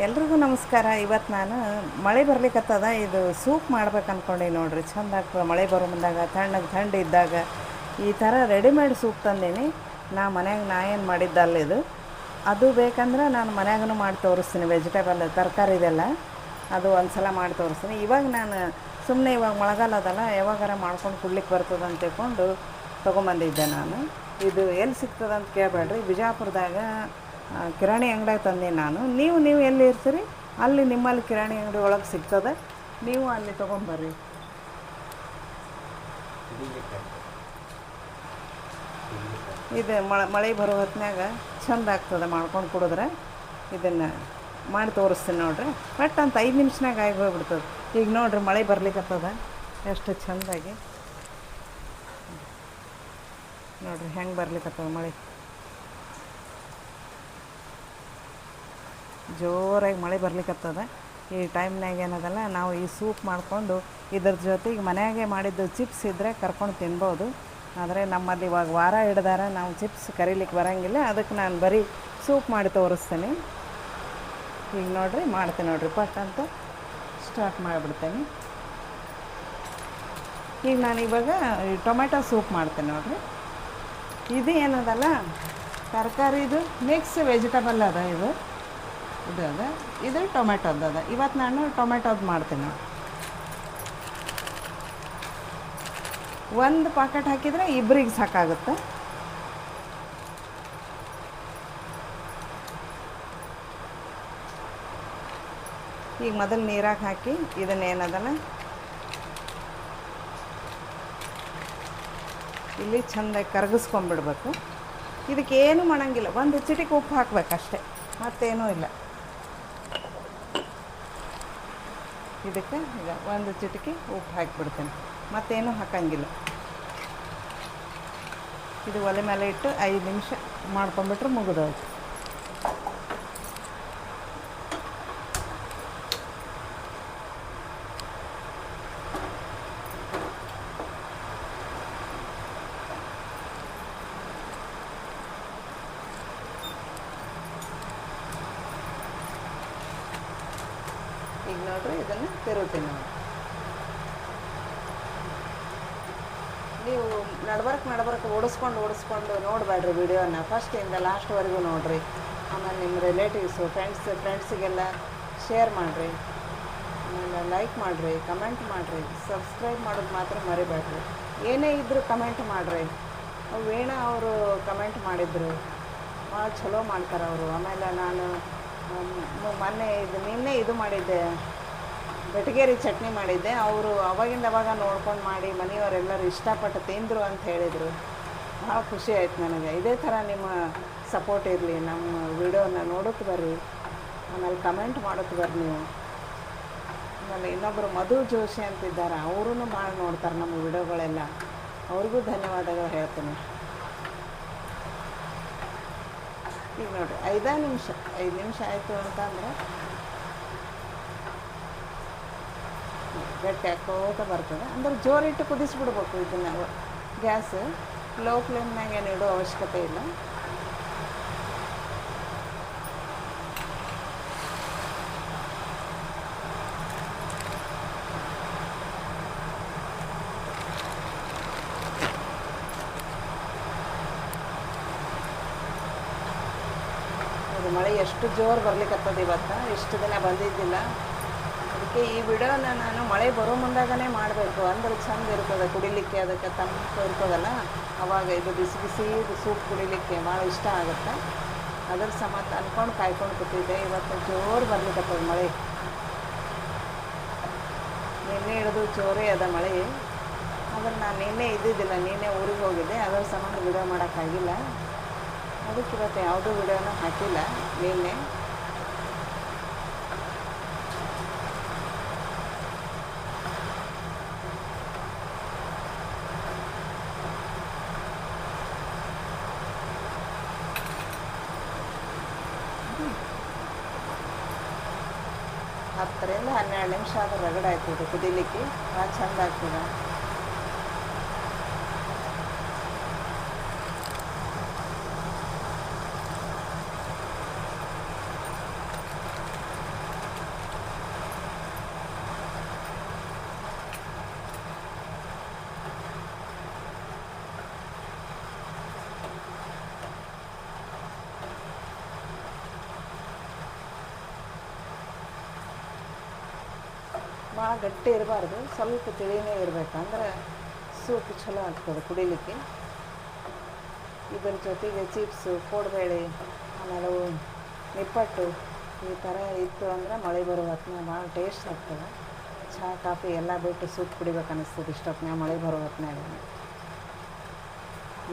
ಎಲ್ರಿಗೂ ನಮಸ್ಕಾರ. ಇವತ್ತು ನಾನು ಮಳೆ ಬರ್ಲಿಕ್ಕತ್ತದ, ಇದು ಸೂಪ್ ಮಾಡ್ಬೇಕು ಅಂದ್ಕೊಂಡೀನಿ ನೋಡ್ರಿ. ಚಂದ ಆಗ್ತದೆ ಮಳೆ ಬರೋ ಮುಂದಾಗ, ಥಂಡಿ ಇದ್ದಾಗ ಈ ಥರ ರೆಡಿಮೇಡ್ ಸೂಪ್ ತಂದೀನಿ. ನಾ ಏನು ಮಾಡಿದ್ದಲ್ಲ ಇದು. ಅದು ಬೇಕಂದ್ರೆ ನಾನು ಮನ್ಯಾಗೂ ಮಾಡಿ ತೋರಿಸ್ತೀನಿ. ವೆಜಿಟೇಬಲ್ ತರಕಾರಿದೆಲ್ಲ ಅದು ಒಂದು ಸಲ ಮಾಡಿ ತೋರಿಸ್ತೀನಿ. ಇವಾಗ ನಾನು ಸುಮ್ಮನೆ ಇವಾಗ ಮಳೆಗಾಲ ಅದಲ್ಲ, ಯಾವಾಗಾರ ಮಾಡ್ಕೊಂಡು ಕುಡ್ಲಿಕ್ಕೆ ಬರ್ತದೆ ಅಂತ ತಿಳ್ಕೊಂಡು ತೊಗೊಂಬಂದಿದ್ದೆ ನಾನು. ಇದು ಎಲ್ಲಿ ಸಿಗ್ತದೆ ಅಂತ ಕೇಳಬೇಡ್ರಿ, ಬಿಜಾಪುರದಾಗ ಕಿರಾಣಿ ಅಂಗಡಿಯಾಗ ತಂದೀನಿ ನಾನು. ನೀವು ಎಲ್ಲಿ ಇರ್ತೀರಿ ಅಲ್ಲಿ ನಿಮ್ಮಲ್ಲಿ ಕಿರಾಣಿ ಅಂಗಡಿ ಒಳಗೆ ಸಿಗ್ತದೆ, ನೀವು ಅಲ್ಲಿ ತೊಗೊಂಬರ್ರಿ. ಇದು ಮಳೆ ಬರೋ ಹೊತ್ನಾಗ ಚಂದ ಆಗ್ತದೆ ಮಾಡ್ಕೊಂಡು ಕುಡಿದ್ರೆ. ಇದನ್ನು ಮಾಡಿ ತೋರಿಸ್ತೀನಿ ನೋಡ್ರಿ. ಬಟ್ ಅಂತ 5 ನಿಮಿಷನಾಗ ಆಗಿ ಹೋಗ್ಬಿಡ್ತದೆ. ಈಗ ನೋಡ್ರಿ ಮಳೆ ಬರ್ಲಿಕ್ಕತ್ತದ ಎಷ್ಟು ಚೆಂದಾಗಿ. ನೋಡ್ರಿ ಹೆಂಗೆ ಬರ್ಲಿಕ್ಕತ್ತದ ಮಳೆ, ಜೋರಾಗಿ ಮಳೆ ಬರ್ಲಿಕ್ಕತ್ತದ. ಈ ಟೈಮ್ನಾಗ ಏನದಲ್ಲ, ನಾವು ಈ ಸೂಪ್ ಮಾಡಿಕೊಂಡು ಇದ್ರ ಜೊತೆಗೆ ಮನೆಯಾಗೆ ಮಾಡಿದ್ದು ಚಿಪ್ಸ್ ಇದ್ದರೆ ಕರ್ಕೊಂಡು ತಿನ್ಬೋದು. ಆದರೆ ನಮ್ಮಲ್ಲಿ ಇವಾಗ ವಾರ ಹಿಡ್ದಾರ ನಾವು ಚಿಪ್ಸ್ ಕರೀಲಿಕ್ಕೆ ಬರೋಂಗಿಲ್ಲ. ಅದಕ್ಕೆ ನಾನು ಬರೀ ಸೂಪ್ ಮಾಡಿ ತೋರಿಸ್ತೀನಿ. ಈಗ ನೋಡ್ರಿ ಮಾಡ್ತೀನಿ ನೋಡ್ರಿ, ಪಟ್ ಅಂತ ಸ್ಟಾರ್ಟ್ ಮಾಡಿಬಿಡ್ತೇನೆ. ಈಗ ನಾನು ಇವಾಗ ಟೊಮೆಟೊ ಸೂಪ್ ಮಾಡ್ತೀನಿ ನೋಡ್ರಿ. ಇದು ಏನದಲ್ಲ, ತರಕಾರಿದು ಮಿಕ್ಸ್ ವೆಜಿಟಬಲ್ ಅದ. ಇದು ಅದ, ಇದು ಟೊಮೆಟೊದ್ದು ಅದ. ಇವತ್ತು ನಾನು ಟೊಮೆಟೊದ್ದು ಮಾಡ್ತೀನಿ ನೋಡಿ. ಒಂದು ಪಾಕೆಟ್ ಹಾಕಿದರೆ ಇಬ್ಬರಿಗೆ ಸಾಕಾಗುತ್ತೆ. ಈಗ ಮೊದಲು ನೀರಾಗ ಹಾಕಿ ಇದನ್ನೇನದಲ್ಲ ಇಲ್ಲಿ ಚೆಂದಾಗಿ ಕರಗಿಸ್ಕೊಂಬಿಡ್ಬೇಕು. ಇದಕ್ಕೆ ಏನು ಮಾಡೋಂಗಿಲ್ಲ, ಒಂದು ಚಿಟಿಕೆ ಉಪ್ಪು ಹಾಕಬೇಕಷ್ಟೆ, ಮತ್ತೇನೂ ಇಲ್ಲ. ಇದಕ್ಕೆ ಈಗ ಒಂದು ಚಿಟಿಕೆ ಉಪ್ಪು ಹಾಕಿಬಿಡ್ತೇನೆ, ಮತ್ತೇನೂ ಹಾಕೋಂಗಿಲ್ಲ. ಇದು ಒಲೆ ಮೇಲೆ ಇಟ್ಟು 5 ನಿಮಿಷ ಮಾಡ್ಕೊಂಬಿಟ್ರೆ ಮುಗಿದೋಯ್ತು. ಈಗ ನೋಡ್ರಿ ಇದನ್ನು ತಿರುಗ್ತೀನಿ ನೋಡಿ. ನೀವು ನಡ್ಬರ್ಕ್ ಓಡಿಸ್ಕೊಂಡು ನೋಡಬೇಡ್ರಿ ವಿಡಿಯೋನ, ಫಸ್ಟಿಂದ ಲಾಸ್ಟ್ವರೆಗೂ ನೋಡಿರಿ. ಆಮೇಲೆ ನಿಮ್ಮ ರಿಲೇಟಿವ್ಸು ಫ್ರೆಂಡ್ಸಿಗೆಲ್ಲ ಶೇರ್ ಮಾಡಿರಿ. ಆಮೇಲೆ ಲೈಕ್ ಮಾಡಿರಿ, ಕಮೆಂಟ್ ಮಾಡಿರಿ, ಸಬ್ಸ್ಕ್ರೈಬ್ ಮಾಡೋದು ಮಾತ್ರ ಮರಿಬೇಡ್ರಿ. ಏನೇ ಇದ್ದರೂ ಕಮೆಂಟ್ ಮಾಡಿರಿ. ವೀಣಾ ಅವರು ಕಮೆಂಟ್ ಮಾಡಿದರು, ಭಾಳ ಚಲೋ ಮಾಡ್ತಾರೆ ಅವರು. ಆಮೇಲೆ ನಾನು ನಿನ್ನೆ ಇದು ಮಾಡಿದ್ದೆ, ಬೆಟಗೇರಿ ಚಟ್ನಿ ಮಾಡಿದ್ದೆ. ಅವರು ಅವಾಗ ನೋಡ್ಕೊಂಡು ಮಾಡಿ ಮನೆಯವರೆಲ್ಲರೂ ಇಷ್ಟಪಟ್ಟು ತಿಂದರು ಅಂತ ಹೇಳಿದರು. ಭಾಳ ಖುಷಿ ಆಯ್ತು ನನಗೆ. ಇದೇ ಥರ ನಿಮ್ಮ ಸಪೋರ್ಟ್ ಇರಲಿ. ನಮ್ಮ ವಿಡಿಯೋನ ನೋಡೋಕ್ಕೆ ಬರ್ರಿ, ಆಮೇಲೆ ಕಮೆಂಟ್ ಮಾಡೋಕ್ಕೆ ಬರ್ರಿ ನೀವು. ಆಮೇಲೆ ಇನ್ನೊಬ್ಬರು ಮಧು ಜೋಶಿ ಅಂತಿದ್ದಾರೆ, ಅವರೂ ಭಾಳ ನೋಡ್ತಾರೆ ನಮ್ಮ ವಿಡಿಯೋಗಳೆಲ್ಲ. ಅವ್ರಿಗೂ ಧನ್ಯವಾದಗಳು ಹೇಳ್ತೀನಿ. ಈಗ ನೋಡಿರಿ 5 ನಿಮಿಷ ಆಯಿತು ಅಂತಂದರೆ ಗಟ್ಟಿ ಹಾಕೋತ ಬರ್ತದೆ. ಅಂದ್ರೆ ಜೋರಿಟ್ಟು ಕುದಿಸ್ಬಿಡ್ಬೇಕು. ಇದನ್ನು ಗ್ಯಾಸ್ ಲೋ ಫ್ಲೇಮ್ನಾಗ ಏನು ಇಡೋ ಅವಶ್ಯಕತೆ ಇಲ್ಲ. ಮಳೆ ಎಷ್ಟು ಜೋರು ಬರ್ಲಿಕ್ಕತ್ತದ ಇವತ್ತು, ಇಷ್ಟು ದಿನ ಬಂದಿದ್ದಿಲ್ಲ. ಅದಕ್ಕೆ ಈ ವಿಡಿಯೋನ ನಾನು ಮಳೆ ಬರೋ ಮುಂದಾಗನೇ ಮಾಡಬೇಕು, ಅಂದ್ರೆ ಚಂದ ಇರ್ತದೆ ಕುಡಿಲಿಕ್ಕೆ. ಅದಕ್ಕೆ ತಂಪು ಇರ್ತದಲ್ಲ, ಅವಾಗ ಇದು ಬಿಸಿ ಸೂಪ್ ಕುಡಿಲಿಕ್ಕೆ ಭಾಳ ಇಷ್ಟ ಆಗುತ್ತೆ. ಅದ್ರ ಸಮೇತ ಅಂದ್ಕೊಂಡು ಕಾಯ್ಕೊಂಡು ಕೂತಿದ್ದೆ. ಇವತ್ತು ಜೋರು ಬರ್ಲಿಕ್ಕತ್ತದ ಮಳೆ, ನಿನ್ನೆ ಹಿಡಿದು ಜೋರೇ ಅದ ಮಳೆ. ಆದರೆ ನಾನು ನಿನ್ನೆ ಇದ್ದಿದ್ದಿಲ್ಲ, ನಿನ್ನೆ ಊರಿಗೆ ಹೋಗಿದ್ದೆ. ಅದರ ಸಂಬಂಧ ವಿಡಿಯೋ ಮಾಡೋಕ್ಕಾಗಿಲ್ಲ. ಅದಕ್ಕೆ ಇವತ್ತು ಯಾವುದೂ ವಿಡಿಯೋನ ಹಾಕಿಲ್ಲ ನಿನ್ನೆ. ಹತ್ತರಿಂದ 12 ನಿಮಿಷ ಆದ್ರೆ ರಗಡ ಆಗ್ತದೆ ಕುದಿಲಿಕ್ಕೆ, ಭಾಳ ಚಂದ ಆಗ್ತದೆ. ಭಾಳ ಗಟ್ಟಿ ಇರಬಾರ್ದು, ಸ್ವಲ್ಪ ತಿಳಿನೇ ಇರಬೇಕು, ಅಂದ್ರೆ ಸೂಪ್ ಚಲೋ ಆಗ್ತದೆ ಕುಡಿಲಿಕ್ಕೆ. ಇದ್ರ ಜೊತೆಗೆ ಚಿಪ್ಸು, ಕೋಡ್ಬೇಳೆ, ಆಮೇಲೆ ನಿಪ್ಪಟ್ಟು ಈ ಥರ ಇತ್ತು ಅಂದ್ರೆ ಮಳೆ ಬರೋ ಹೊತ್ತಿನಾಗ ಭಾಳ ಟೇಸ್ಟ್ ಆಗ್ತದೆ. ಚಹಾ ಕಾಫಿ ಎಲ್ಲ ಬಿಟ್ಟು ಸೂಪ್ ಕುಡಿಬೇಕು ಅನ್ನಿಸ್ತದೆ ಇಷ್ಟೊತ್ತಿನಾಗ, ಮಳೆ ಬರೋ ಹೊತ್ತಿನಾಗ.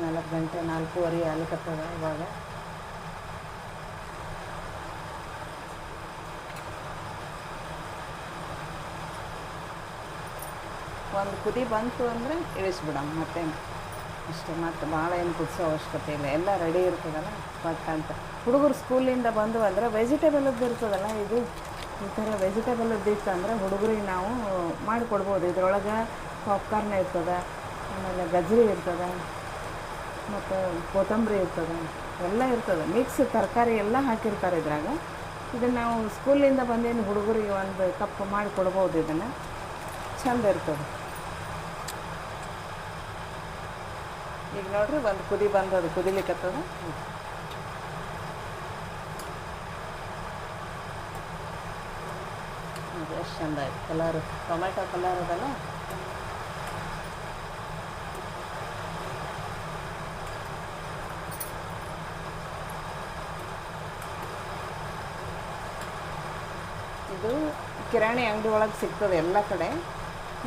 4 ಗಂಟೆ 4:15 ಆಗ್ಲಿಕತ್ತದ ಇವಾಗ. ಒಂದು ಕುದಿ ಬಂತು ಅಂದರೆ ಇಳಿಸ್ಬಿಡಮ್ಮ, ಮತ್ತೇನು ಅಷ್ಟೇ. ಮತ್ತು ಭಾಳ ಏನು ಕುದಿಸೋ ಅವಶ್ಯಕತೆ ಇಲ್ಲ, ಎಲ್ಲ ರೆಡಿ ಇರ್ತದಲ್ಲ ಪಟ್ ಅಂತ. ಹುಡುಗರು ಸ್ಕೂಲಿಂದ ಬಂದು ಅಂದರೆ ವೆಜಿಟೇಬಲದ್ದು ಇರ್ತದಲ್ಲ, ಇದು ಈ ಥರ ವೆಜಿಟೇಬಲದ್ದು ಇತ್ತು ಅಂದರೆ ಹುಡುಗರಿಗೆ ನಾವು ಮಾಡಿಕೊಡ್ಬೋದು. ಇದ್ರೊಳಗೆ ಪಾಪ್ಕಾರ್ನ್ ಇರ್ತದೆ, ಆಮೇಲೆ ಗಜ್ಜರಿ ಇರ್ತದೆ, ಮತ್ತು ಕೊತ್ತಂಬರಿ ಇರ್ತದೆ, ಎಲ್ಲ ಇರ್ತದೆ, ಮಿಕ್ಸ್ ತರಕಾರಿ ಎಲ್ಲ ಹಾಕಿರ್ತಾರೆ ಇದ್ರಾಗ. ಇದನ್ನು ನಾವು ಸ್ಕೂಲಿಂದ ಬಂದೇನು ಹುಡುಗರಿಗೆ ಒಂದು ಕಪ್ ಮಾಡಿ ಕೊಡ್ಬೋದು. ಇದನ್ನು ಚಂದ ಇರ್ತದೆ. ಈಗ ನೋಡ್ರಿ ಒಂದು ಕುದಿ ಬಂದದು, ಕುದಿಲಿಕ್ಕತ್ತದ. ಅದು ಎಷ್ಟು ಚಂದ ಆಯ್ತು ಕಲರು, ಟೊಮೆಟೊ ಕಲರ್ ಅದಲ್ಲ. ಇದು ಕಿರಾಣಿ ಅಂಗಡಿ ಒಳಗೆ ಸಿಗ್ತದೆ ಎಲ್ಲ ಕಡೆ.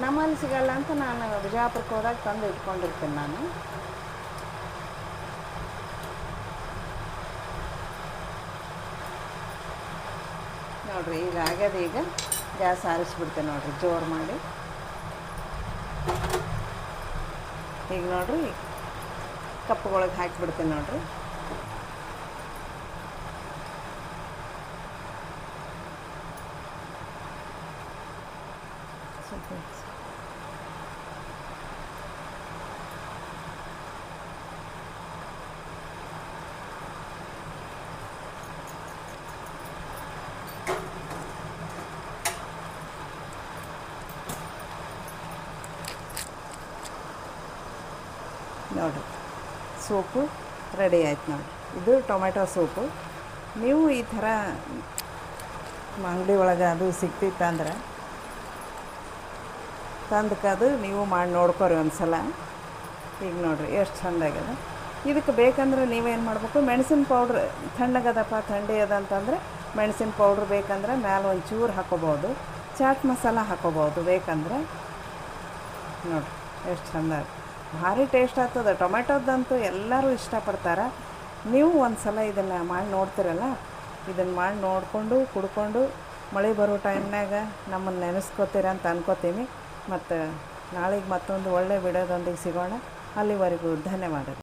ನಮ್ಮಲ್ಲಿ ಸಿಗಲ್ಲ ಅಂತ ನಾನು ಬಿಜಾಪುರಕ್ಕೆ ಹೋದಾಗ ತಂದು ಇಟ್ಕೊಂಡಿರ್ತೀನಿ ನಾನು. ನೋಡಿರಿ ಈಗ ಆಗ್ಯದ. ಈಗ ಗ್ಯಾಸ್ ಆರಿಸ್ಬಿಡ್ತೇನೆ ನೋಡಿರಿ ಜೋರು ಮಾಡಿ. ಈಗ ನೋಡಿರಿ ಕಪ್ಪುಗಳಿಗೆ ಹಾಕಿಬಿಡ್ತೀನಿ ನೋಡಿರಿ. ನೋಡಿರಿ ಸೂಪು ರೆಡಿ ಆಯ್ತು ನೋಡಿರಿ. ಇದು ಟೊಮೆಟೊ ಸೂಪು. ನೀವು ಈ ಥರ ಅಂಗಡಿ ಒಳಗೆ ಅದು ಸಿಕ್ತಿತ್ತಂದ್ರೆ ತಂದಕ್ಕದು ನೀವು ಮಾಡಿ ನೋಡ್ಕೊರಿ ಒಂದು ಸಲ. ಈಗ ನೋಡಿರಿ ಎಷ್ಟು ಚೆಂದಾಗ್ಯದ. ಇದಕ್ಕೆ ಬೇಕಂದ್ರೆ ನೀವೇನು ಮಾಡಬೇಕು, ಮೆಣಸಿನ ಪೌಡ್ರ್ ತಣ್ಣಗದಪ್ಪ ಥಂಡಿ ಅದ ಅಂತಂದರೆ ಮೆಣಸಿನ ಪೌಡ್ರ್ ಬೇಕಂದ್ರೆ ಮ್ಯಾಲೆ ಒಂದು ಚೂರು ಹಾಕ್ಕೋಬೋದು, ಚಾಟ್ ಮಸಾಲ ಹಾಕ್ಕೋಬೋದು ಬೇಕಂದ್ರೆ. ನೋಡಿರಿ ಎಷ್ಟು ಚೆಂದ, ಭಾರಿ ಟೇಸ್ಟ್ ಆಗ್ತದೆ. ಟೊಮೆಟೊದಂತೂ ಎಲ್ಲರೂ ಇಷ್ಟಪಡ್ತಾರೆ. ನೀವು ಒಂದು ಸಲ ಇದನ್ನು ಮಾಡಿ ನೋಡ್ತಿರಲ್ಲ, ಇದನ್ನು ಮಾಡಿ ನೋಡಿಕೊಂಡು ಕುಡ್ಕೊಂಡು ಮಳೆ ಬರೋ ಟೈಮ್ನಾಗ ನಮ್ಮನ್ನು ನೆನೆಸ್ಕೋತೀರ ಅಂತ ಅನ್ಕೋತೀನಿ. ಮತ್ತು ನಾಳೆಗೆ ಮತ್ತೊಂದು ಒಳ್ಳೆಯ ವಿಡಿಯೋದೊಂದಿಗೆ ಸಿಗೋಣ. ಅಲ್ಲಿವರೆಗೂ ಧನ್ಯವಾದಗಳು.